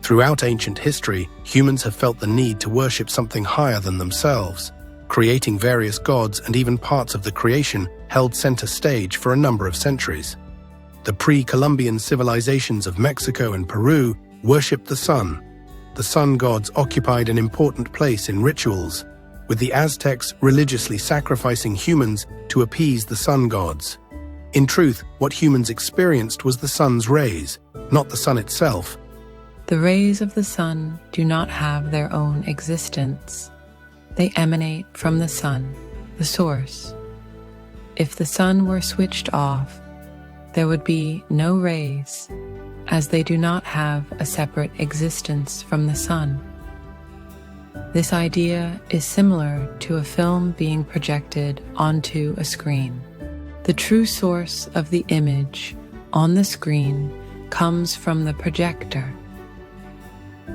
Throughout ancient history, humans have felt the need to worship something higher than themselves, creating various gods and even parts of the creation held center stage for a number of centuries. The pre-Columbian civilizations of Mexico and Peru worshipped the sun. The sun gods occupied an important place in rituals, with the Aztecs religiously sacrificing humans to appease the sun gods. In truth, what humans experienced was the sun's rays, not the sun itself. The rays of the sun do not have their own existence. They emanate from the sun, the source. If the sun were switched off, there would be no rays, as they do not have a separate existence from the sun. This idea is similar to a film being projected onto a screen. The true source of the image on the screen comes from the projector.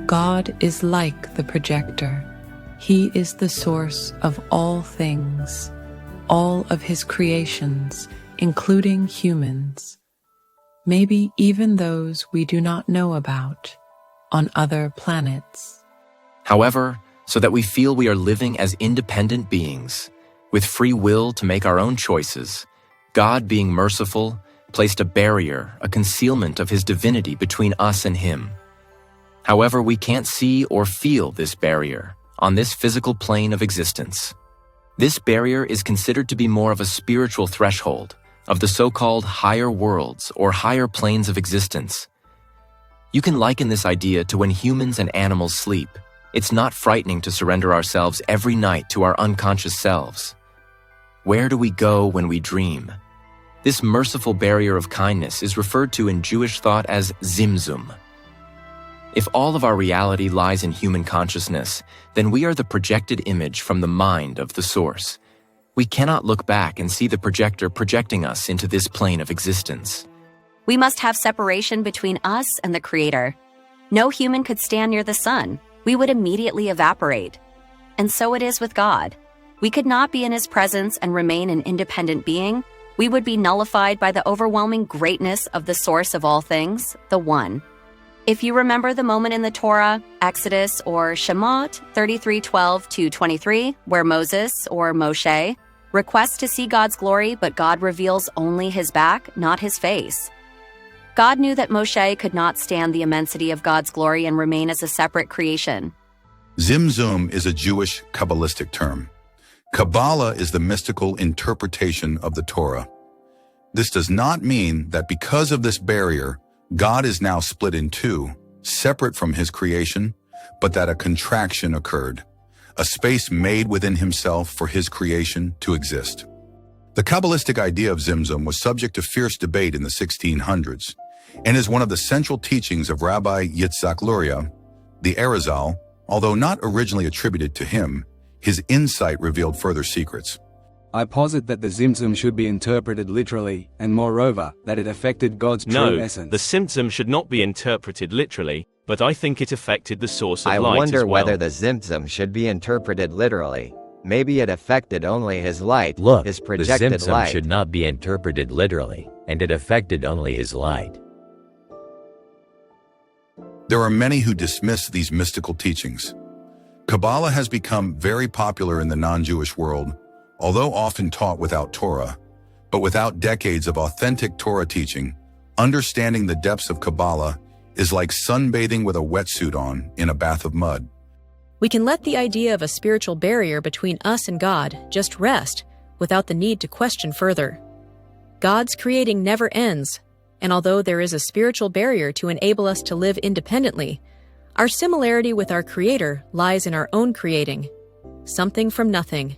God is like the projector. He is the source of all things, all of his creations, including humans, maybe even those we do not know about, on other planets. However, so that we feel we are living as independent beings, with free will to make our own choices, God, being merciful, placed a barrier, a concealment of his divinity between us and him. However, we can't see or feel this barrier on this physical plane of existence. This barrier is considered to be more of a spiritual threshold of the so-called higher worlds or higher planes of existence. You can liken this idea to when humans and animals sleep. It's not frightening to surrender ourselves every night to our unconscious selves. Where do we go when we dream? This merciful barrier of kindness is referred to in Jewish thought as Tzimtzum. If all of our reality lies in human consciousness, then we are the projected image from the mind of the source. We cannot look back and see the projector projecting us into this plane of existence. We must have separation between us and the Creator. No human could stand near the sun. We would immediately evaporate. And so it is with God. We could not be in his presence and remain an independent being. We would be nullified by the overwhelming greatness of the source of all things, the One. If you remember the moment in the Torah, Exodus, or Shemot 33:12-23, where Moses, or Moshe, requests to see God's glory, but God reveals only his back, not his face. God knew that Moshe could not stand the immensity of God's glory and remain as a separate creation. Tzimtzum is a Jewish Kabbalistic term. Kabbalah is the mystical interpretation of the Torah. This does not mean that because of this barrier, God is now split in two, separate from his creation, but that a contraction occurred, a space made within himself for his creation to exist. The Kabbalistic idea of Tzimtzum was subject to fierce debate in the 1600s and is one of the central teachings of Rabbi Yitzhak Luria, the Arizal. Although not originally attributed to him, his insight revealed further secrets. I posit that the Tzimtzum should be interpreted literally, and moreover, that it affected God's true essence. The Tzimtzum should not be interpreted literally, but I think it affected the source of light as well. I wonder whether the Tzimtzum should be interpreted literally. Maybe it affected only his light, his projected the Tzimtzum light. should not be interpreted literally, and it affected only his light. There are many who dismiss these mystical teachings. Kabbalah has become very popular in the non-Jewish world, although often taught without Torah. But without decades of authentic Torah teaching, understanding the depths of Kabbalah is like sunbathing with a wetsuit on in a bath of mud. We can let the idea of a spiritual barrier between us and God just rest without the need to question further. God's creating never ends, and although there is a spiritual barrier to enable us to live independently, our similarity with our Creator lies in our own creating, something from nothing.